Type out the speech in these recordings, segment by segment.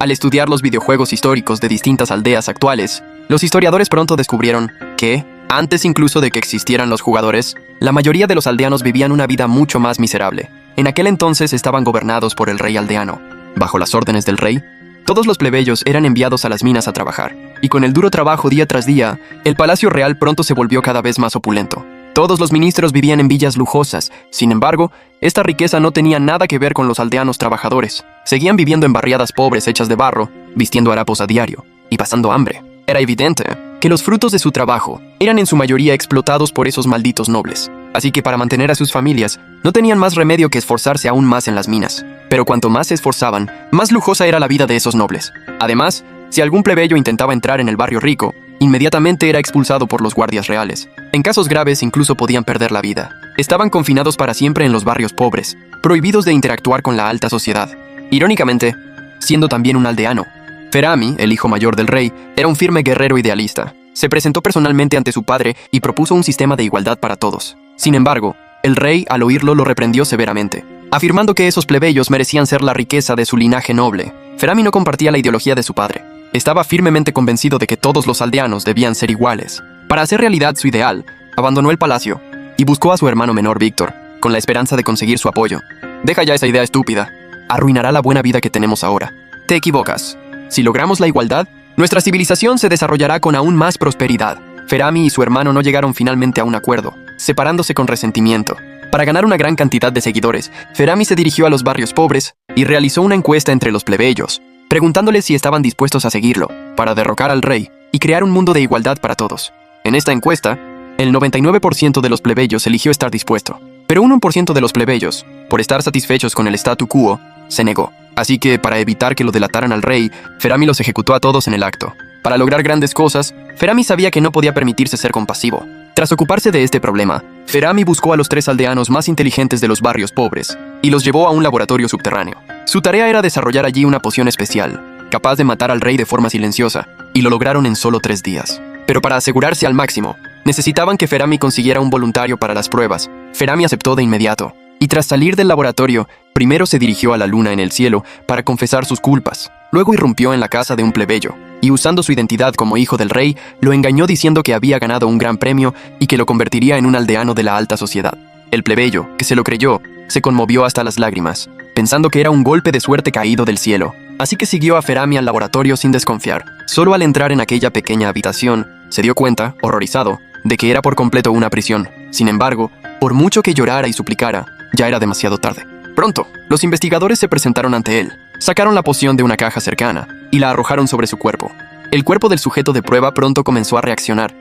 Al estudiar los videojuegos históricos de distintas aldeas actuales, los historiadores pronto descubrieron que, antes incluso de que existieran los jugadores, la mayoría de los aldeanos vivían una vida mucho más miserable. En aquel entonces estaban gobernados por el rey aldeano. Bajo las órdenes del rey, todos los plebeyos eran enviados a las minas a trabajar, y con el duro trabajo día tras día, el palacio real pronto se volvió cada vez más opulento. Todos los ministros vivían en villas lujosas. Sin embargo, esta riqueza no tenía nada que ver con los aldeanos trabajadores. Seguían viviendo en barriadas pobres hechas de barro, vistiendo harapos a diario y pasando hambre. Era evidente que los frutos de su trabajo eran en su mayoría explotados por esos malditos nobles. Así que para mantener a sus familias, no tenían más remedio que esforzarse aún más en las minas. Pero cuanto más se esforzaban, más lujosa era la vida de esos nobles. Además, si algún plebeyo intentaba entrar en el barrio rico, inmediatamente era expulsado por los guardias reales. En casos graves incluso podían perder la vida. Estaban confinados para siempre en los barrios pobres, prohibidos de interactuar con la alta sociedad. Irónicamente, siendo también un aldeano, Ferami, el hijo mayor del rey, era un firme guerrero idealista. Se presentó personalmente ante su padre y propuso un sistema de igualdad para todos. Sin embargo, el rey, al oírlo, lo reprendió severamente, afirmando que esos plebeyos merecían ser la riqueza de su linaje noble. Ferami no compartía la ideología de su padre. Estaba firmemente convencido de que todos los aldeanos debían ser iguales. Para hacer realidad su ideal, abandonó el palacio y buscó a su hermano menor Víctor, con la esperanza de conseguir su apoyo. Deja ya esa idea estúpida. Arruinará la buena vida que tenemos ahora. Te equivocas. Si logramos la igualdad, nuestra civilización se desarrollará con aún más prosperidad. Ferami y su hermano no llegaron finalmente a un acuerdo, separándose con resentimiento. Para ganar una gran cantidad de seguidores, Ferami se dirigió a los barrios pobres y realizó una encuesta entre los plebeyos, preguntándoles si estaban dispuestos a seguirlo, para derrocar al rey y crear un mundo de igualdad para todos. En esta encuesta, el 99% de los plebeyos eligió estar dispuesto, pero un 1% de los plebeyos, por estar satisfechos con el statu quo, se negó. Así que, para evitar que lo delataran al rey, Ferami los ejecutó a todos en el acto. Para lograr grandes cosas, Ferami sabía que no podía permitirse ser compasivo. Tras ocuparse de este problema, Ferami buscó a los 3 aldeanos más inteligentes de los barrios pobres y los llevó a un laboratorio subterráneo. Su tarea era desarrollar allí una poción especial, capaz de matar al rey de forma silenciosa, y lo lograron en solo 3 días. Pero para asegurarse al máximo, necesitaban que Ferami consiguiera un voluntario para las pruebas. Ferami aceptó de inmediato, y tras salir del laboratorio, primero se dirigió a la luna en el cielo para confesar sus culpas. Luego irrumpió en la casa de un plebeyo, y usando su identidad como hijo del rey, lo engañó diciendo que había ganado un gran premio y que lo convertiría en un aldeano de la alta sociedad. El plebeyo, que se lo creyó, se conmovió hasta las lágrimas, pensando que era un golpe de suerte caído del cielo. Así que siguió a Ferami al laboratorio sin desconfiar. Solo al entrar en aquella pequeña habitación, se dio cuenta, horrorizado, de que era por completo una prisión. Sin embargo, por mucho que llorara y suplicara, ya era demasiado tarde. Pronto, los investigadores se presentaron ante él. Sacaron la poción de una caja cercana y la arrojaron sobre su cuerpo. El cuerpo del sujeto de prueba pronto comenzó a reaccionar.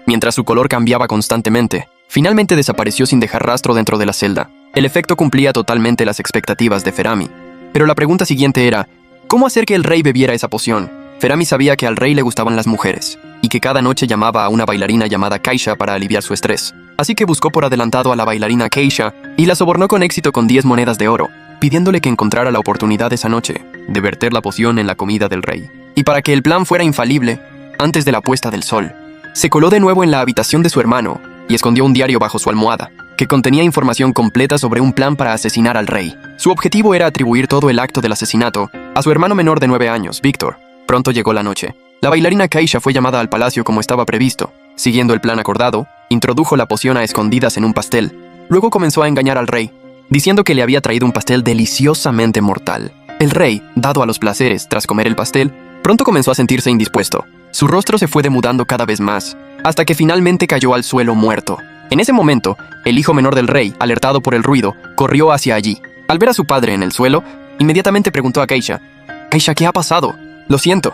Mientras su color cambiaba constantemente, finalmente desapareció sin dejar rastro dentro de la celda. El efecto cumplía totalmente las expectativas de Ferami. Pero la pregunta siguiente era, ¿cómo hacer que el rey bebiera esa poción? Ferami sabía que al rey le gustaban las mujeres, y que cada noche llamaba a una bailarina llamada Keisha para aliviar su estrés. Así que buscó por adelantado a la bailarina Keisha y la sobornó con éxito con 10 monedas de oro, pidiéndole que encontrara la oportunidad esa noche de verter la poción en la comida del rey. Y para que el plan fuera infalible, antes de la puesta del sol, se coló de nuevo en la habitación de su hermano y escondió un diario bajo su almohada, que contenía información completa sobre un plan para asesinar al rey. Su objetivo era atribuir todo el acto del asesinato a su hermano menor de 9 años, Víctor. Pronto llegó la noche. La bailarina Keisha fue llamada al palacio como estaba previsto. Siguiendo el plan acordado, introdujo la poción a escondidas en un pastel. Luego comenzó a engañar al rey, diciendo que le había traído un pastel deliciosamente mortal. El rey, dado a los placeres tras comer el pastel, pronto comenzó a sentirse indispuesto. Su rostro se fue demudando cada vez más, hasta que finalmente cayó al suelo muerto. En ese momento, el hijo menor del rey, alertado por el ruido, corrió hacia allí. Al ver a su padre en el suelo, inmediatamente preguntó a Keisha, «Keisha, ¿qué ha pasado?» «Lo siento,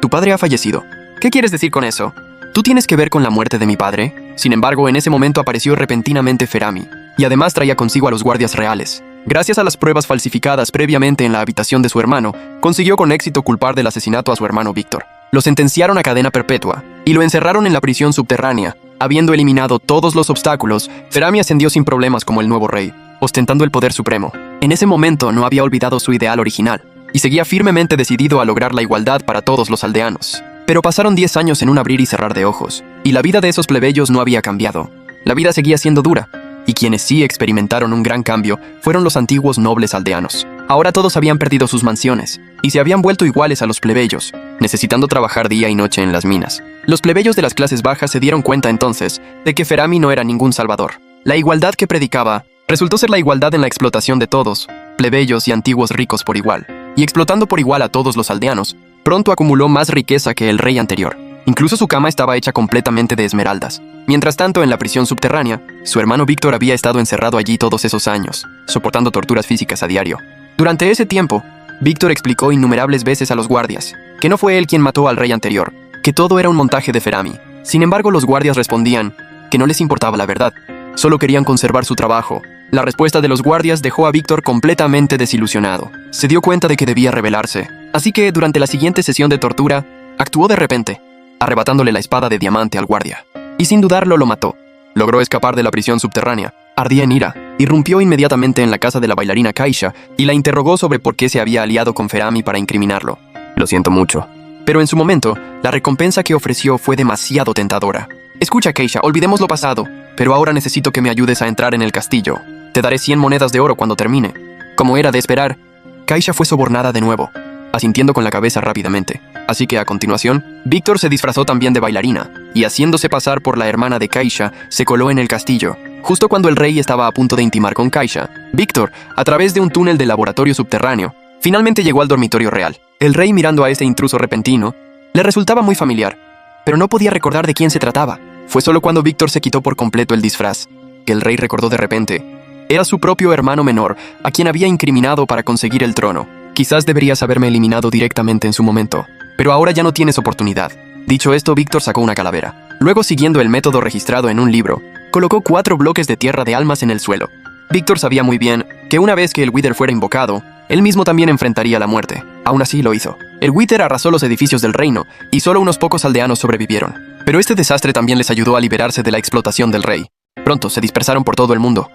tu padre ha fallecido». «¿Qué quieres decir con eso? ¿Tú tienes que ver con la muerte de mi padre?» Sin embargo, en ese momento apareció repentinamente Ferami, y además traía consigo a los guardias reales. Gracias a las pruebas falsificadas previamente en la habitación de su hermano, consiguió con éxito culpar del asesinato a su hermano Víctor. Lo sentenciaron a cadena perpetua y lo encerraron en la prisión subterránea. Habiendo eliminado todos los obstáculos, Ferami ascendió sin problemas como el nuevo rey, ostentando el poder supremo. En ese momento no había olvidado su ideal original y seguía firmemente decidido a lograr la igualdad para todos los aldeanos. Pero pasaron 10 años en un abrir y cerrar de ojos, y la vida de esos plebeyos no había cambiado. La vida seguía siendo dura, y quienes sí experimentaron un gran cambio fueron los antiguos nobles aldeanos. Ahora todos habían perdido sus mansiones, y se habían vuelto iguales a los plebeyos, necesitando trabajar día y noche en las minas. Los plebeyos de las clases bajas se dieron cuenta entonces de que Ferami no era ningún salvador. La igualdad que predicaba resultó ser la igualdad en la explotación de todos, plebeyos y antiguos ricos por igual, y explotando por igual a todos los aldeanos, pronto acumuló más riqueza que el rey anterior. Incluso su cama estaba hecha completamente de esmeraldas. Mientras tanto, en la prisión subterránea, su hermano Víctor había estado encerrado allí todos esos años, soportando torturas físicas a diario. Durante ese tiempo, Víctor explicó innumerables veces a los guardias que no fue él quien mató al rey anterior, que todo era un montaje de Ferami. Sin embargo, los guardias respondían que no les importaba la verdad, solo querían conservar su trabajo. La respuesta de los guardias dejó a Víctor completamente desilusionado. Se dio cuenta de que debía rebelarse, así que durante la siguiente sesión de tortura, actuó de repente, arrebatándole la espada de diamante al guardia. Y sin dudarlo lo mató. Logró escapar de la prisión subterránea. Ardía en ira. Irrumpió inmediatamente en la casa de la bailarina Kaisha y la interrogó sobre por qué se había aliado con Ferami para incriminarlo. Lo siento mucho. Pero en su momento, la recompensa que ofreció fue demasiado tentadora. Escucha, Kaisha, olvidemos lo pasado, pero ahora necesito que me ayudes a entrar en el castillo. Te daré 100 monedas de oro cuando termine. Como era de esperar, Kaisha fue sobornada de nuevo, asintiendo con la cabeza rápidamente. Así que a continuación, Víctor se disfrazó también de bailarina, y haciéndose pasar por la hermana de Kaisha, se coló en el castillo. Justo cuando el rey estaba a punto de intimar con Kaisha, Víctor, a través de un túnel del laboratorio subterráneo, finalmente llegó al dormitorio real. El rey, mirando a este intruso repentino, le resultaba muy familiar, pero no podía recordar de quién se trataba. Fue solo cuando Víctor se quitó por completo el disfraz, que el rey recordó de repente. Era su propio hermano menor, a quien había incriminado para conseguir el trono. Quizás deberías haberme eliminado directamente en su momento, pero ahora ya no tienes oportunidad. Dicho esto, Víctor sacó una calavera. Luego, siguiendo el método registrado en un libro, colocó 4 bloques de tierra de almas en el suelo. Víctor sabía muy bien que una vez que el Wither fuera invocado, él mismo también enfrentaría la muerte. Aún así lo hizo. El Wither arrasó los edificios del reino, y solo unos pocos aldeanos sobrevivieron. Pero este desastre también les ayudó a liberarse de la explotación del rey. Pronto se dispersaron por todo el mundo,